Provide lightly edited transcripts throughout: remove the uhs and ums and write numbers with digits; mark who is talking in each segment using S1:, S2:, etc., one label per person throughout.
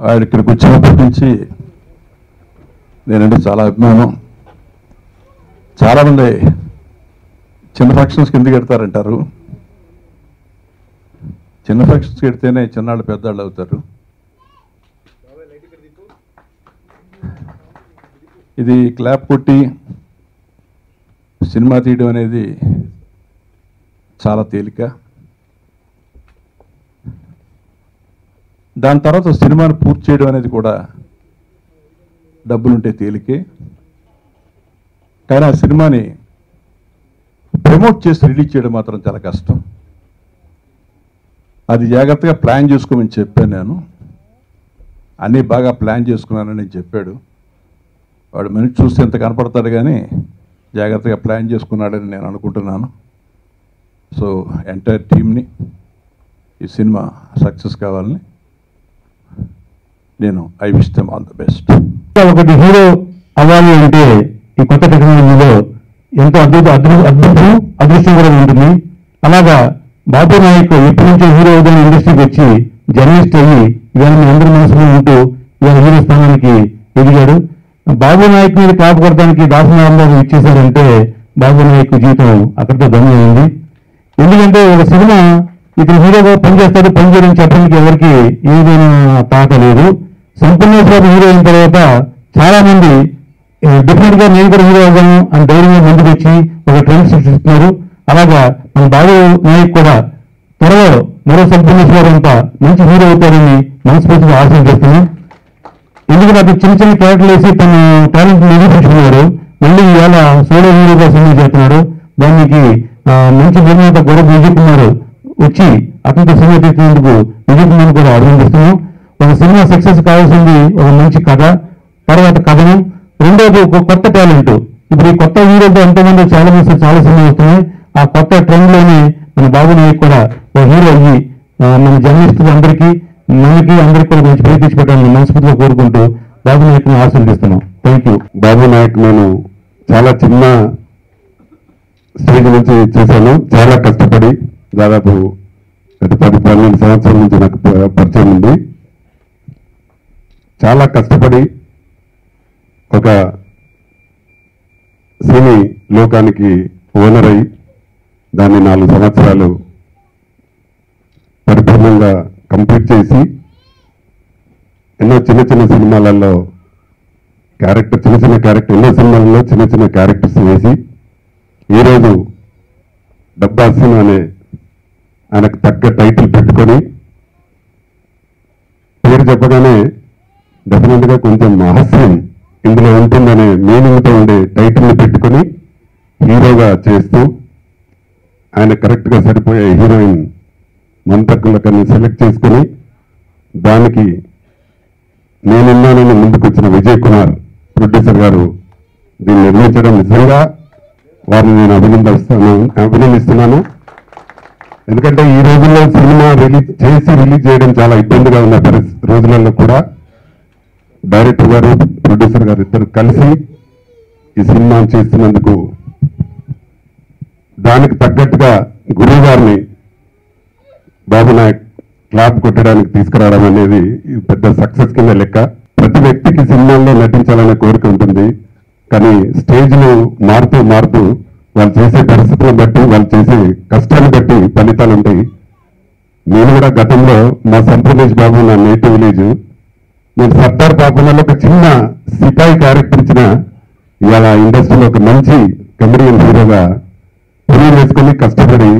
S1: ఆయన ఇక్కడికి వచ్చినప్పటి నుంచి నేనంటే చాలా అభిమానం. చాలామంది చిన్న ఫంక్షన్స్కి ఎందుకు పెడతారంటారు. చిన్న ఫంక్షన్స్కి పెడితేనే చిన్నాళ్ళు పెద్దాళ్ళు అవుతారు. ఇది క్లాప్ కొట్టి సినిమా తీయడం అనేది చాలా తేలిక. దాని తర్వాత సినిమాను పూర్తి చేయడం అనేది కూడా డబ్బులుంటే తేలికే. కానీ ఆ సినిమాని ప్రమోట్ చేసి రిలీజ్ చేయడం మాత్రం చాలా కష్టం. అది జాగ్రత్తగా ప్లాన్ చేసుకోమని చెప్పాను నేను. అన్నీ బాగా ప్లాన్ చేసుకున్నానని చెప్పాడు. వాడు మనిషి చూస్తే ఎంత కనపడతాడు కానీ జాగ్రత్తగా ప్లాన్ చేసుకున్నాడని నేను అనుకుంటున్నాను. సో ఎంటైర్ టీమ్ని ఈ సినిమా సక్సెస్ కావాలని నేను I wish them all the best.
S2: ఒకటి హీరో అవ్వాలి అంటే ఈ కొత్త టెక్నాలజీలో ఎంతో అదృష్టం కూడా ఉంటుంది. అలాగా బాబు నాయక్ ఎప్పటి నుంచో హీరో అవుతున్న ఇండస్ట్రీకి వచ్చి జర్నలిస్ట్ అయ్యి ఇవాళ మీ అందరి మనసులో ఉంటూ ఇవాళ హీరో స్థానానికి ఎదిగాడు. బాబు నాయక్ మీద క్లాప్ కొట్టడానికి దాసనారాయణ ఇచ్చేశారంటే బాబు నాయక్ జీవితం అక్కడితో ధన్యమైంది. ఎందుకంటే ఒక సినిమా ఇతను హీరోగా పనిచేస్తాడు, పనిచేయడం చెప్పడానికి ఎవరికి ఏదైనా తాట లేదు. సంపూర్ణేశ్వర హీరో అయిన తర్వాత చాలా మంది డిఫరెంట్ గా నేను కూడా హీరో అవ్వను అని ధైర్యంగా ముందుకు వచ్చి ఒక ట్రెండ్ సృష్టిస్తున్నారు. అలాగా మన బాబు నాయక్ కూడా త్వరలో మరో సంపూర్ణేశ్వర అంతా మంచి హీరో అవుతారని మనస్ఫూర్తిగా ఆశిస్తున్నాం. ఎందుకంటే అది చిన్న చిన్న క్యారెక్టర్లు వేసి తన టాలెంట్ నిరూపించుకున్నాడు. మళ్ళీ ఇవాళ సోలో హీరోగా సినిమా చేస్తున్నాడు. దానికి మంచి నిర్మాత గొడవ విజయ్ కుమార్ వచ్చి అతనితో సినిమా తీసినందుకు విజయ్ కుమార్ కూడా అభినందిస్తున్నాం. ఒక సినిమా సక్సెస్ కావాల్సింది ఒక మంచి కథ, తర్వాత కథనం, రెండోది ఒక కొత్త టాలెంట్. ఇప్పుడు ఈ కొత్త హీరోతో ఎంతోమంది చాలా మంది చాలా సినిమా వస్తున్నాయి. ఆ కొత్త ట్రెండ్ లోనే మన బాబు నాయక్ కూడా ఒక హీరో అయ్యి మన జర్నలిస్టులు అందరికీ అందరికీ కూడా మంచి పేరు తెచ్చిపెట్టాలని మనస్ఫూర్తిగా కోరుకుంటూ బాబు నాయక్ ని ఆశీర్వదిస్తున్నాం. Thank you.
S3: బాబు నాయక్ నేను చాలా చిన్న స్టేజ్ నుంచి చేశాను. చాలా కష్టపడి దాదాపు గత 10-12 సంవత్సరాల నుంచి నాకు పరిచయం ఉంది. చాలా కష్టపడి ఒక సినీ లోకానికి ఓనర్ అయి దాన్ని 4 సంవత్సరాలు పరిపూర్ణంగా కంప్లీట్ చేసి ఎన్నో చిన్న చిన్న సినిమాలలో ఎన్నో సినిమాలలో చిన్న చిన్న క్యారెక్టర్స్ వేసి ఈరోజు డబ్బా సినిమా అనే ఆయనకు తగ్గ టైటిల్ పెట్టుకొని పేరు చెప్పగానే డెఫినెట్గా కొంచెం హాస్యం ఇందులో ఉంటుందనే మీనింగ్తో ఉండే టైటిల్ని పెట్టుకొని హీరోగా చేస్తూ ఆయన కరెక్ట్గా సరిపోయే హీరోయిన్ మంతకులకని సెలెక్ట్ చేసుకుని దానికి నేనున్నానని ముందుకు వచ్చిన విజయ్ కుమార్ ప్రొడ్యూసర్ గారు దీన్ని నిర్మించడం నిజంగా వారిని నేను అభినందిస్తున్నాను. ఎందుకంటే ఈ రోజుల్లో సినిమా రిలీజ్ చేయడం చాలా ఇబ్బందిగా ఉన్న రోజులలో కూడా డైరెక్టర్ గారు ప్రొడ్యూసర్ గారు ఇద్దరు కలిసి ఈ సినిమా చేస్తున్నందుకు దానికి తగ్గట్టుగా గురువు గారిని బాబు నాయక్ క్లాప్ కొట్టడానికి తీసుకురావడం అనేది పెద్ద సక్సెస్ కింద లెక్క. ప్రతి వ్యక్తికి సినిమాల్లో నటించాలనే కోరిక ఉంటుంది. కానీ స్టేజ్లు మారుతూ వాళ్ళు చేసే పరిస్థితులను బట్టి వాళ్ళు చేసే కష్టాన్ని బట్టి ఫలితాలు ఉంటాయి. నేను కూడా గతంలో మా సంపూర్ణేష్ బాబు నా నేటివ్ విలేజ్, నేను సర్దార్ పాపనలో ఒక చిన్న సిపాయి క్యారెక్టర్ ఇచ్చిన ఇవాళ ఇండస్ట్రీలో ఒక మంచి కమెడియన్ హీరోగా పురి వేసుకొని కష్టపడి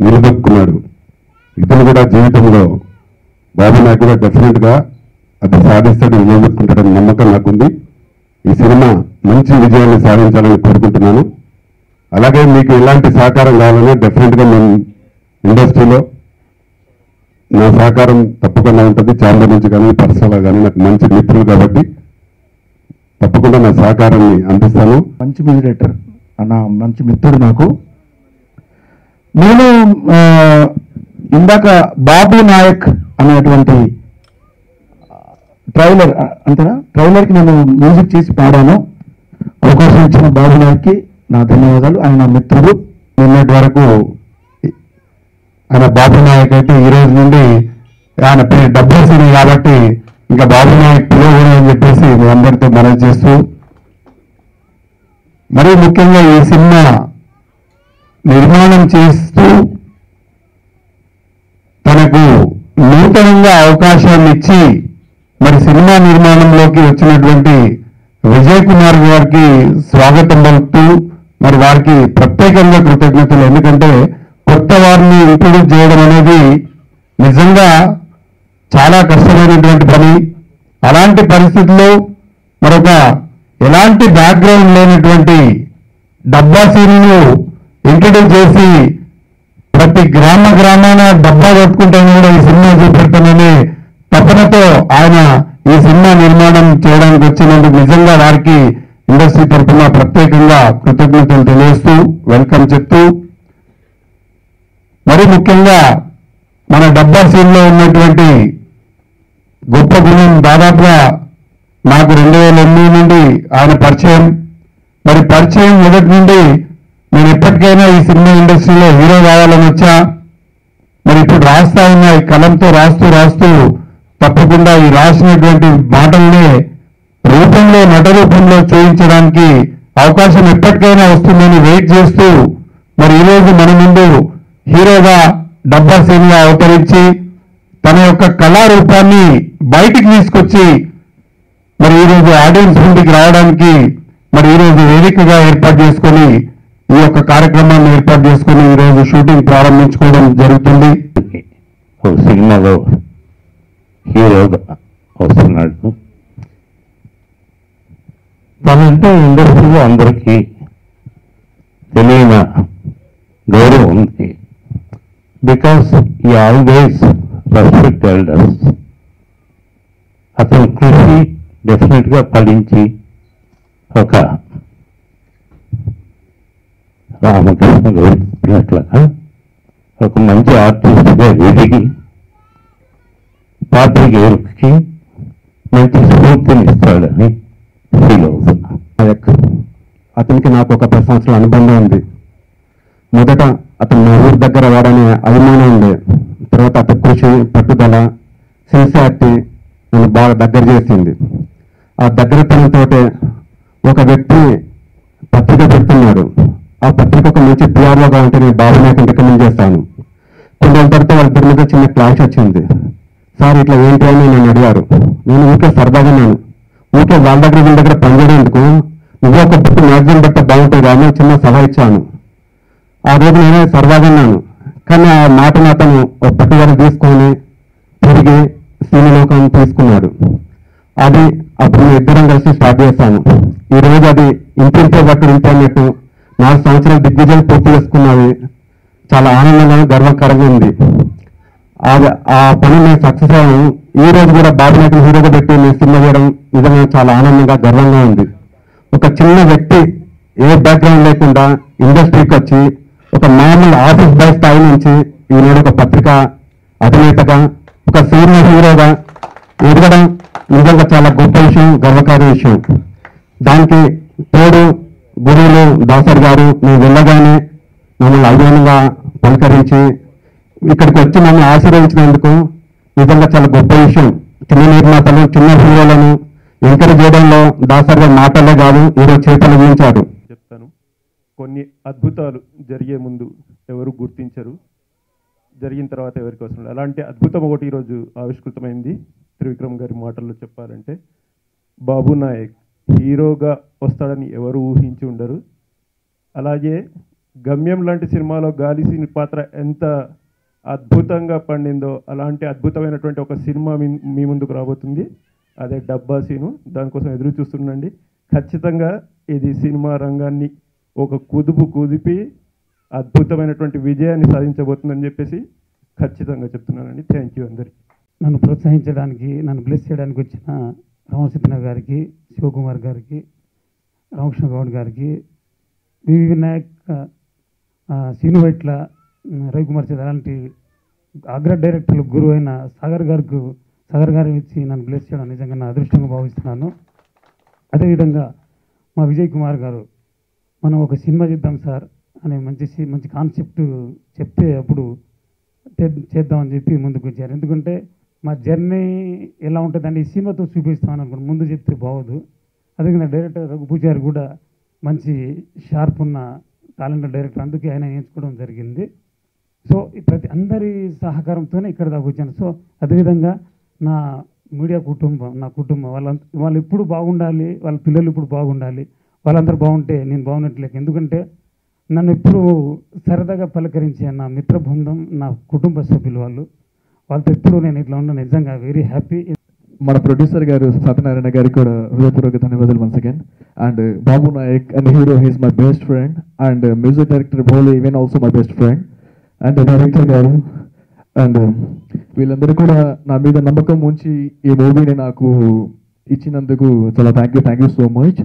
S3: నిలదొక్కున్నాడు. ఇతను కూడా జీవితంలో బాబు నాయక్ కూడా డెఫినెట్ గా అది సాధిస్తాడు, నిలదొక్కుంటాడని నమ్మకం నాకుంది. ఈ సినిమా మంచి విజయాన్ని సాధించాలని కోరుకుంటున్నాను. అలాగే మీకు ఎలాంటి సహకారం కావాలన్నా డెఫినెట్ గా మేము ఇండస్ట్రీలో నా సహకారం తప్పకుండా ఉంటుంది. ఛాంబర్ నుంచి కానీ పర్సనల్గా కానీ నాకు మంచి మిత్రులు కాబట్టి తప్పకుండా నా సహకారాన్ని అందిస్తాను.
S2: మంచి మ్యూజిక్ డైరెక్టర్ అన్న, మంచి మిత్రుడు నాకు. నేను ఇందాక బాబు నాయక్ అనేటువంటి ట్రైలర్కి నేను మ్యూజిక్ చేసి పాడాను. అవకాశం ఇచ్చిన బాబు నాయక్కి నా ధన్యవాదాలు. ఆయన నా మిత్రుడు. నిన్నటి వరకు ఆయన బాబు నాయక్ అయితే ఈ రోజు నుండి ఆయన డబ్బులు సినీ కాబట్టి ఇంకా బాబు నాయక్ పిలవకూడదు అని చెప్పేసి మీ అందరితో మనవి చేస్తూ, మరీ ముఖ్యంగా ఈ సినిమా నిర్మాణం చేస్తూ తనకు నూతనంగా అవకాశాన్ని ఇచ్చి మరి సినిమా నిర్మాణంలోకి వచ్చినటువంటి విజయ్ కుమార్ గారికి స్వాగతం పలుకుతూ మరి వారికి ప్రత్యేకంగా కృతజ్ఞతలు. ఎందుకంటే కొత్త వారిని ఇంట్రొడ్యూస్ చేయడం అనేది నిజంగా చాలా కష్టమైనటువంటి పని. అలాంటి పరిస్థితుల్లో మరొక ఎలాంటి బ్యాక్గ్రౌండ్ లేనటువంటి డబ్బా సీన్ను ఇంట్రొడ్యూస్ చేసి ప్రతి గ్రామాన డబ్బా కొట్టుకుంటాను కూడా ఈ సినిమా చూపెడతానని తపనతో ఆయన ఈ సినిమా నిర్మాణం చేయడానికి వచ్చినందుకు నిజంగా వారికి ఇండస్ట్రీ తరఫున ప్రత్యేకంగా కృతజ్ఞతలు తెలియజేస్తూ వెల్కమ్ చెప్తూ, మరి ముఖ్యంగా మన డబ్బా సీన్లో ఉన్నటువంటి గొప్ప గుణం దాదాపుగా నాకు 2008 నుండి ఆయన పరిచయం. మరి పరిచయం మొదటి నుండి నేను ఎప్పటికైనా ఈ సినిమా ఇండస్ట్రీలో హీరో కావాలని వచ్చా. మరి ఇప్పుడు రాస్తా ఉన్న ఈ కలంతో రాస్తూ తప్పకుండా ఈ రాసినటువంటి మాటల్ని రూపంలో నట రూపంలో చూపించడానికి అవకాశం ఎప్పటికైనా వస్తుందని వెయిట్ చేస్తూ మరి ఈరోజు మన ముందు హీరోగా డబ్బా సీన్గా అవతరించి తన యొక్క కళారూపాన్ని బయటికి తీసుకొచ్చి మరి ఈరోజు ఆడియన్స్ ముందుకు రావడానికి మరి ఈరోజు వేదికగా ఏర్పాటు చేసుకొని ఈ యొక్క కార్యక్రమాన్ని ఏర్పాటు చేసుకొని ఈరోజు షూటింగ్ ప్రారంభించుకోవడం జరుగుతుంది.
S4: సినిమాలో హీరోగా వస్తున్నాడు. తనంటే ఇండస్ట్రీలో అందరికీ తెలియని గౌరవం ఉంది. బికాస్ ఈ ఆల్వేస్ రెస్పెక్ట్ ఎల్డర్స్. అతని కృషి డెఫినెట్గా ఫలించి ఒక రామకృష్ణ గౌరవించినట్లుగా ఒక మంచి ఆర్టిస్ట్గా ఎదిగి పాత్రికేయులకి మంచి స్ఫూర్తినిస్తాడని ఫీల్ అవుతున్నా.
S2: అతనికి నాకు ఒక 10 సంవత్సరాల అనుబంధం ఉంది. మొదట అతను మా ఊరి దగ్గర వాడనే అభిమానం ఉండే. తర్వాత అతని కృషి, పట్టుదల, సిన్సియారిటీ నన్ను బాగా దగ్గర చేసింది. ఆ దగ్గరతనంతో ఒక వ్యక్తి పత్రిక పెడుతున్నాడు. ఆ పత్రిక ఒక మంచి పిఆర్ఓగా ఉంటే నేను బాబు నాయకుని రికమెండ్ చేస్తాను. కొన్ని రోజుల తర్వాత వాళ్ళిద్దరి మీద చిన్న క్లాష్ వచ్చింది. సార్ ఇట్లా ఏంటి అని నన్ను అడిగారు. నేను ఊకే సరదాగా ఊకే వాళ్ళ దగ్గర పనిచేయడానికి నువ్వు ఒక బుక్ మ్యాగజైన్ బట్ట బాగుంటుంది అని చిన్న సలహా ఇచ్చాను. ఆ రోజు నేనే సరదాగా ఉన్నాను. కానీ ఆ మాటను అతను పట్టుదల తీసుకొని తిరిగి సినిలోకం తీసుకున్నాడు. అది అప్పుడు ఇద్దరం కలిసి స్టార్ట్ చేశాను. ఈ రోజు అది ఇంటింటే బట్టు ఇంటి అన్నట్టు 4 సంవత్సరాలు దిగ్విజయం పూర్తి చేసుకున్నది. చాలా ఆనందంగా గర్వకారంగా ఉంది. ఆ పని నేను సక్సెస్ అయ్యాను. ఈ రోజు కూడా బాబు నాయకుని హీరోగా పెట్టి నేను సినిమా చేయడం నిజంగా చాలా ఆనందంగా గర్వంగా ఉంది. ఒక చిన్న వ్యక్తి ఏ బ్యాక్గ్రౌండ్ లేకుండా ఇండస్ట్రీకి వచ్చి ఒక మామూలు ఆఫీస్ బాయ్ స్థాయి నుంచి ఈనాడు ఒక పత్రిక అధినేతగా ఒక సీనియర్ హీరోగా ఎదగడం నిజంగా చాలా గొప్ప విషయం, గర్వకారి విషయం. దానికి తోడు గురువులు దాసర్ గారు మేము వెళ్ళగానే మమ్మల్ని అభిమానంగా పలకరించి ఇక్కడికి వచ్చి నన్ను ఆశీర్వదించినందుకు నిజంగా చాలా గొప్ప విషయం. చిన్న నిర్మాతలు, చిన్న హీరోలను ఎంకరేజ్ చేయడంలో దాసర్ గారు మాటలే కాదు ఈరోజు చేతలు గురించారు.
S5: చెప్తాను, కొన్ని అద్భుతాలు జరిగే ముందు ఎవరు గుర్తించరు, జరిగిన తర్వాత ఎవరికి వస్తుంది. అలాంటి అద్భుతం ఒకటి ఈరోజు ఆవిష్కృతమైంది. త్రివిక్రమ్ గారి మాటల్లో చెప్పాలంటే బాబు నాయక్ హీరోగా వస్తాడని ఎవరు ఊహించి ఉండరు. అలాగే గమ్యం లాంటి సినిమాలో గాలిసీని పాత్ర ఎంత అద్భుతంగా పండిందో అలాంటి అద్భుతమైనటువంటి ఒక సినిమా మీ ముందుకు రాబోతుంది. అదే డబ్బా సీను. దానికోసం ఎదురు చూస్తుండండి. ఖచ్చితంగా ఇది సినిమా రంగాన్ని ఒక కుదిపి అద్భుతమైనటువంటి విజయాన్ని సాధించబోతుందని చెప్పేసి ఖచ్చితంగా చెప్తున్నానండి. థ్యాంక్ యూ అందరికీ.
S6: నన్ను ప్రోత్సహించడానికి, నన్ను బ్లెస్ చేయడానికి వచ్చిన రామసీతన్న గారికి, శివకుమార్ గారికి, రామకృష్ణ గౌడ్ గారికి, వివి వినాయక్, సీను వైట్ల, రవికుమార్ చేత అలాంటి అగ్ర డైరెక్టర్లు గురువు అయిన సాగర్ గారు ఇచ్చి నన్ను బ్లెస్ చేయడం నిజంగా నా అదృష్టంగా భావిస్తున్నాను. అదేవిధంగా మా విజయ్ కుమార్ గారు మనం ఒక సినిమా చేద్దాం సార్ అనే మంచి కాన్సెప్ట్ చెప్తే అప్పుడు చేద్దామని చెప్పి ముందుకు వచ్చారు. ఎందుకంటే మా జర్నీ ఎలా ఉంటుందండి ఈ సినిమాతో చూపిస్తామని అనుకున్నాను. ముందు చెప్తే బాగోదు. అదే డైరెక్టర్ రఘు పూజారి కూడా మంచి షార్ప్ ఉన్న టాలెంటెడ్ డైరెక్టర్, అందుకే ఆయన ఎంచుకోవడం జరిగింది. సో ప్రతి అందరి సహకారంతోనే ఇక్కడ దాకా వచ్చాను. సో అదేవిధంగా నా మీడియా కుటుంబం, నా కుటుంబం వాళ్ళు ఎప్పుడు బాగుండాలి, వాళ్ళ పిల్లలు ఇప్పుడు బాగుండాలి, వాళ్ళందరూ బాగుంటే నేను బాగున్నట్లేక. ఎందుకంటే నన్ను ఎప్పుడు సరదాగా పలకరించే నా మిత్ర బృందం, నా కుటుంబ సభ్యులు వాళ్ళతో ఎప్పుడు నేను ఇట్లా ఉన్నాను. నిజంగా వెరీ హ్యాపీ.
S7: మన ప్రొడ్యూసర్ గారు సత్యనారాయణ గారికి కూడా హృదయపూర్వక ధన్యవాదాలు once again. And Babu Nayak and hero he's my best friend and music director Bholi even also my best friend and director గారు అండ్ వీళ్ళందరూ కూడా నా మీద నమ్మకం ఉంచి ఈ మూవీని నాకు ఇచ్చినందుకు చాలా థ్యాంక్ యూ సో మచ్.